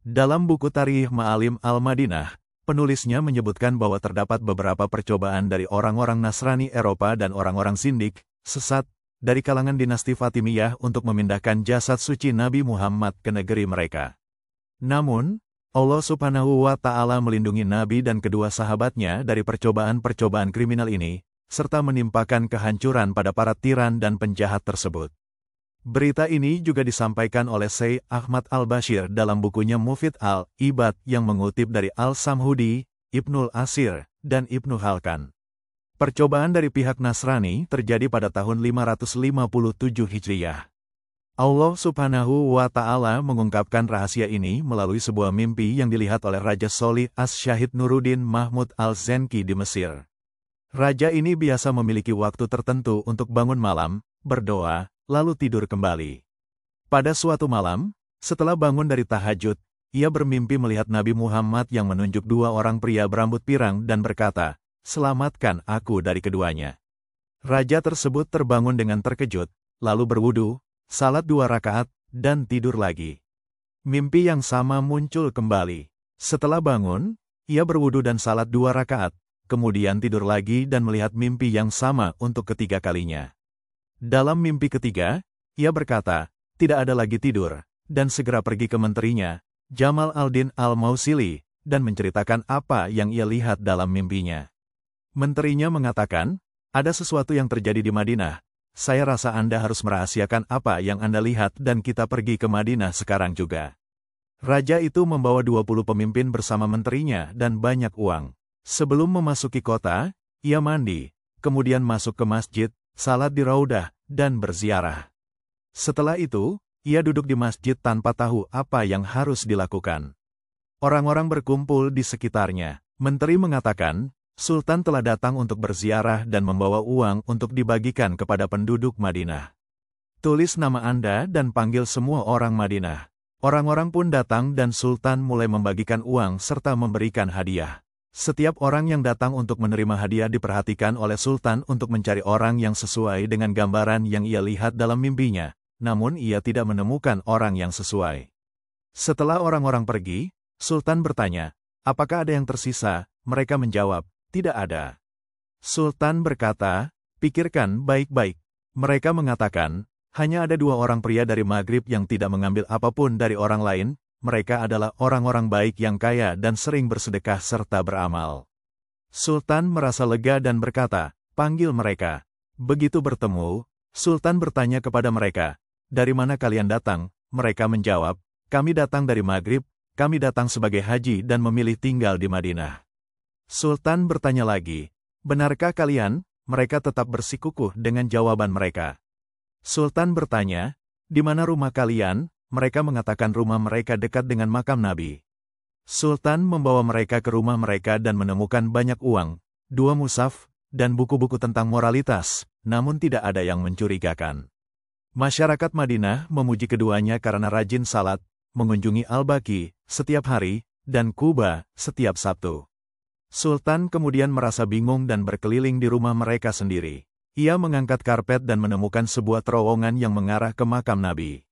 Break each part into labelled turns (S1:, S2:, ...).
S1: Dalam buku Tarikh Ma'alim al-Madinah, penulisnya menyebutkan bahwa terdapat beberapa percobaan dari orang-orang Nasrani Eropa dan orang-orang Sindik, sesat, dari kalangan dinasti Fatimiyah untuk memindahkan jasad suci Nabi Muhammad ke negeri mereka. Namun, Allah Subhanahu wa Ta'ala melindungi Nabi dan kedua sahabatnya dari percobaan-percobaan kriminal ini, serta menimpakan kehancuran pada para tiran dan penjahat tersebut. Berita ini juga disampaikan oleh Syekh Ahmad al-Bashir dalam bukunya Mufid al-Ibad yang mengutip dari Al-Samhudi, Ibnul Asir, dan Ibnu Halkan. Percobaan dari pihak Nasrani terjadi pada tahun 557 Hijriyah. Allah Subhanahu wa Ta'ala mengungkapkan rahasia ini melalui sebuah mimpi yang dilihat oleh Raja Sholih As-Syahid Nuruddin Mahmud Al-Zenki di Mesir. Raja ini biasa memiliki waktu tertentu untuk bangun malam, berdoa, lalu tidur kembali. Pada suatu malam, setelah bangun dari tahajud, ia bermimpi melihat Nabi Muhammad yang menunjuk dua orang pria berambut pirang dan berkata, "Selamatkan aku dari keduanya." Raja tersebut terbangun dengan terkejut, lalu berwudu, salat 2 rakaat, dan tidur lagi. Mimpi yang sama muncul kembali. Setelah bangun, ia berwudu dan salat 2 rakaat, kemudian tidur lagi dan melihat mimpi yang sama untuk ketiga kalinya. Dalam mimpi ketiga, ia berkata, tidak ada lagi tidur, dan segera pergi ke menterinya, Jamal al-Din al-Mausili, dan menceritakan apa yang ia lihat dalam mimpinya. Menterinya mengatakan, ada sesuatu yang terjadi di Madinah, saya rasa Anda harus merahasiakan apa yang Anda lihat dan kita pergi ke Madinah sekarang juga. Raja itu membawa 20 pemimpin bersama menterinya dan banyak uang. Sebelum memasuki kota, ia mandi, kemudian masuk ke masjid, salat di Raudah, dan berziarah. Setelah itu, ia duduk di masjid tanpa tahu apa yang harus dilakukan. Orang-orang berkumpul di sekitarnya. Menteri mengatakan, Sultan telah datang untuk berziarah dan membawa uang untuk dibagikan kepada penduduk Madinah. Tulis nama Anda dan panggil semua orang Madinah. Orang-orang pun datang dan Sultan mulai membagikan uang serta memberikan hadiah. Setiap orang yang datang untuk menerima hadiah diperhatikan oleh Sultan untuk mencari orang yang sesuai dengan gambaran yang ia lihat dalam mimpinya, namun ia tidak menemukan orang yang sesuai. Setelah orang-orang pergi, Sultan bertanya, apakah ada yang tersisa? Mereka menjawab, tidak ada. Sultan berkata, pikirkan baik-baik. Mereka mengatakan, hanya ada 2 orang pria dari Maghrib yang tidak mengambil apapun dari orang lain. Mereka adalah orang-orang baik yang kaya dan sering bersedekah serta beramal. Sultan merasa lega dan berkata, panggil mereka. Begitu bertemu, Sultan bertanya kepada mereka, dari mana kalian datang? Mereka menjawab, kami datang dari Maghrib, kami datang sebagai haji dan memilih tinggal di Madinah. Sultan bertanya lagi, benarkah kalian? Mereka tetap bersikukuh dengan jawaban mereka. Sultan bertanya, di mana rumah kalian? Mereka mengatakan rumah mereka dekat dengan makam Nabi. Sultan membawa mereka ke rumah mereka dan menemukan banyak uang, 2 mushaf, dan buku-buku tentang moralitas, namun tidak ada yang mencurigakan. Masyarakat Madinah memuji keduanya karena rajin salat, mengunjungi Al-Baqi setiap hari, dan Kuba setiap Sabtu. Sultan kemudian merasa bingung dan berkeliling di rumah mereka sendiri. Ia mengangkat karpet dan menemukan sebuah terowongan yang mengarah ke makam Nabi.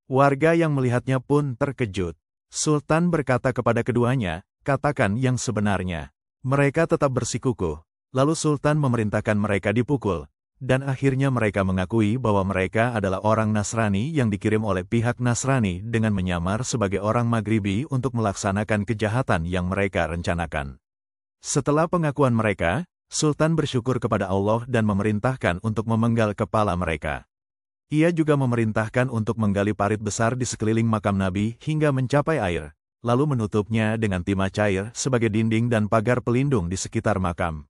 S1: Warga yang melihatnya pun terkejut. Sultan berkata kepada keduanya, katakan yang sebenarnya. Mereka tetap bersikukuh. Lalu Sultan memerintahkan mereka dipukul. Dan akhirnya mereka mengakui bahwa mereka adalah orang Nasrani yang dikirim oleh pihak Nasrani dengan menyamar sebagai orang Maghribi untuk melaksanakan kejahatan yang mereka rencanakan. Setelah pengakuan mereka, Sultan bersyukur kepada Allah dan memerintahkan untuk memenggal kepala mereka. Ia juga memerintahkan untuk menggali parit besar di sekeliling makam Nabi hingga mencapai air, lalu menutupnya dengan timah cair sebagai dinding dan pagar pelindung di sekitar makam.